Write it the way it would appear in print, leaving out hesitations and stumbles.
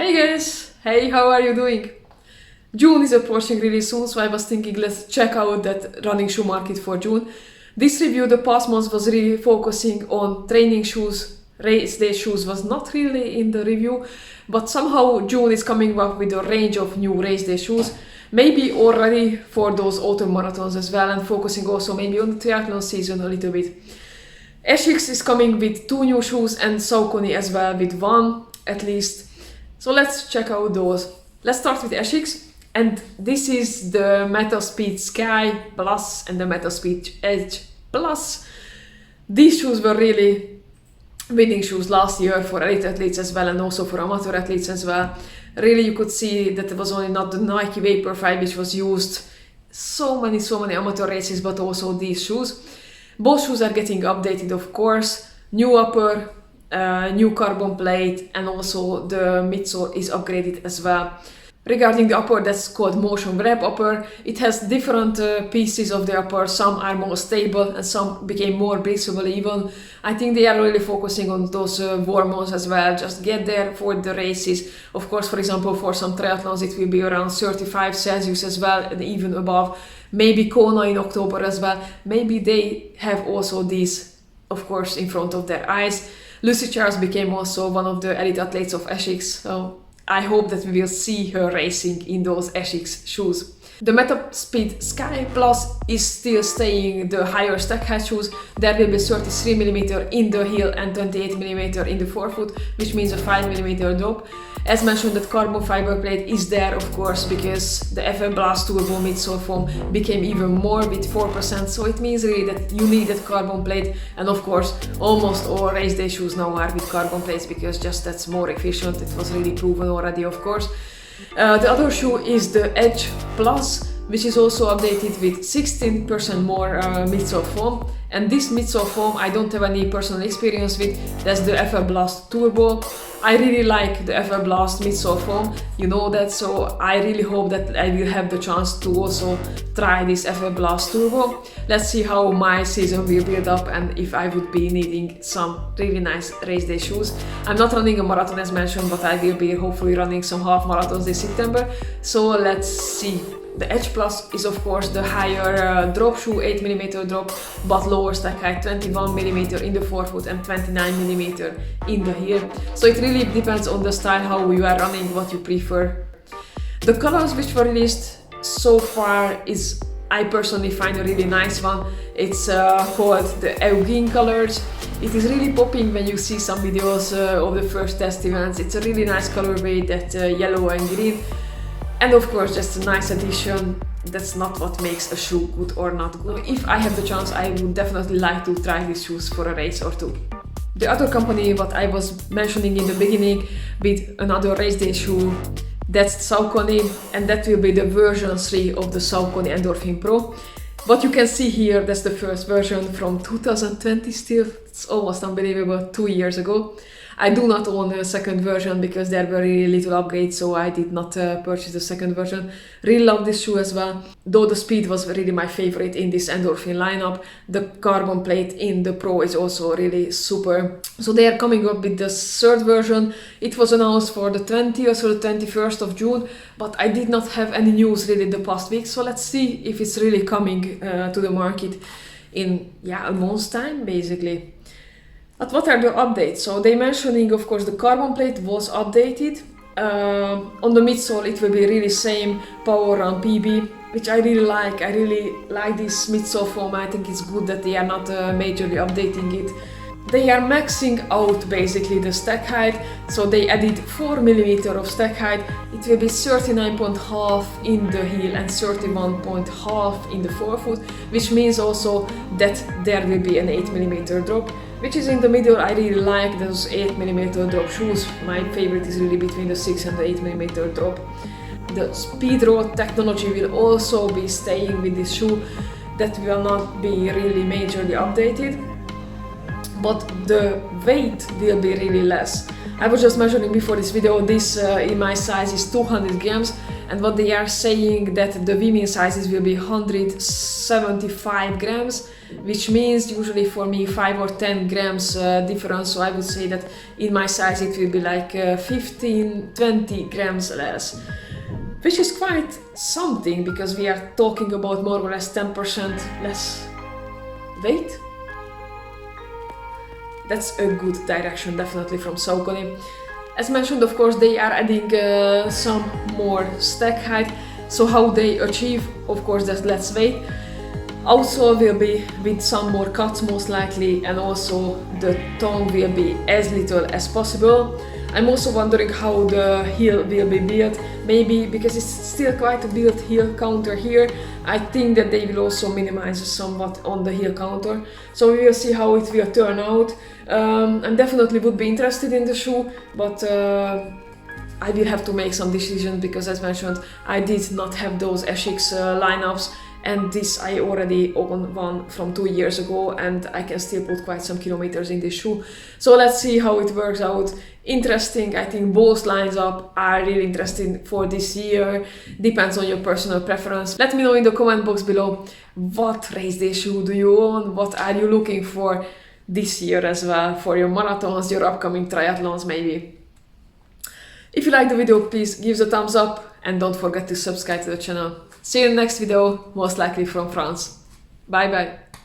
Hey guys! Hey, how are you doing? June is approaching really soon, so I was thinking let's check out that running shoe market for June. This review the past month was really focusing on training shoes. Race day shoes was not really in the review, but somehow June is coming up with a range of new race day shoes. Maybe already for those autumn marathons as well, and focusing also maybe on the triathlon season a little bit. Asics is coming with 2 new shoes and Saucony as well with 1 at least. So let's check out those. Let's start with Asics, and this is the Metaspeed Sky Plus and the Metaspeed Edge Plus. These shoes were really winning shoes last year for elite athletes as well, and also for amateur athletes as well. Really, you could see that it was only not the Nike Vaporfly which was used so many amateur races, but also these shoes. Both shoes are getting updated, of course. New upper, new carbon plate, and also the midsole is upgraded as well. Regarding the upper, that's called motion wrap upper. It has different pieces of the upper. Some are more stable and some became more breathable even. I think they are really focusing on those warm ones as well. Just get there for the races. Of course, for example, for some triathlons it will be around 35 Celsius as well, and even above. Maybe Kona in October as well. Maybe they have also these, of course, in front of their eyes. Lucy Charles became also one of the elite athletes of Asics, so I hope that we will see her racing in those Asics shoes. The Metaspeed Sky Plus is still staying the higher stack height shoes. There will be 33mm in the heel and 28mm in the forefoot, which means a 5mm drop. As mentioned, that carbon fiber plate is there, of course, because the Alphafly Turbo midsole foam became even more with 4%, so it means really that you need that carbon plate, and of course almost all race day shoes now are with carbon plates because just that's more efficient. It was really proven already, of course. The other shoe is the Edge Plus, which is also updated with 16% more midsole foam. And this midsole foam I don't have any personal experience with. That's the Alphafly Turbo. I really like the Alphafly midsole foam, you know that, so I really hope that I will have the chance to also try this Alphafly Turbo. Let's see how my season will build up and if I would be needing some really nice race day shoes. I'm not running a marathon as mentioned, but I will be hopefully running some half marathons this September, so let's see. The Edge Plus is of course the higher drop shoe, 8mm drop, but lower stack height, 21mm in the forefoot and 29mm in the heel. So it really depends on the style, how you are running, what you prefer. The colors which were released so far is, I personally find a really nice one. It's called the Eugene colors. It is really popping when you see some videos of the first test events. It's a really nice colorway, that yellow and green. And of course, just a nice addition. That's not what makes a shoe good or not good. If I have the chance, I would definitely like to try these shoes for a race or two. The other company what I was mentioning in the beginning with another race day shoe, that's Saucony, and that will be the version 3 of the Saucony Endorphin Pro. What you can see here, that's the first version from 2020 still. It's almost unbelievable, 2 years ago. I do not own a second version because there were really little upgrades, so I did not purchase the second version. Really love this shoe as well, though the speed was really my favorite in this Endorphin lineup. The carbon plate in the Pro is also really super. So they are coming up with the 3rd version. It was announced for the 20th or the 21st of June, but I did not have any news really the past week, so let's see if it's really coming to the market in a month's time basically. But what are the updates? So they mentioning, of course, the carbon plate was updated. On the midsole it will be really same Power Run PB, which I really like. I really like this midsole foam. I think it's good that they are not majorly updating it. They are maxing out basically the stack height, so they added 4mm of stack height. It will be 39.5 in the heel and 31.5 in the forefoot, which means also that there will be an 8mm drop, which is in the middle. I really like those 8mm drop shoes. My favorite is really between the 6 and the 8mm drop. The Speed Road technology will also be staying with this shoe. That will not be really majorly updated, but the weight will be really less. I was just measuring before this video, this in my size is 200 grams, and what they are saying that the women's sizes will be 175 grams, which means usually for me 5 or 10 grams difference. So I would say that in my size it will be like 15-20 grams less, which is quite something because we are talking about more or less 10% less weight. That's a good direction definitely from Saucony. As mentioned, of course, they are adding some more stack height. So how they achieve, of course, that less weight. Also will be with some more cuts most likely, and also the tongue will be as little as possible. I'm also wondering how the heel will be built, maybe because it's still quite a built heel counter here. I think that they will also minimize somewhat on the heel counter, so we will see how it will turn out. I definitely would be interested in the shoe, but I will have to make some decisions because, as mentioned, I did not have those Asics lineups, and this I already owned one from 2 years ago, and I can still put quite some kilometers in this shoe. So let's see how it works out. Interesting. I think both lines up are really interesting for this year. Depends on your personal preference. Let me know in the comment box below what race day shoe do you own, what are you looking for this year as well for your marathons, your upcoming triathlons maybe. If you like the video, please give it a thumbs up and don't forget to subscribe to the channel. See you in the next video, most likely from France. Bye bye!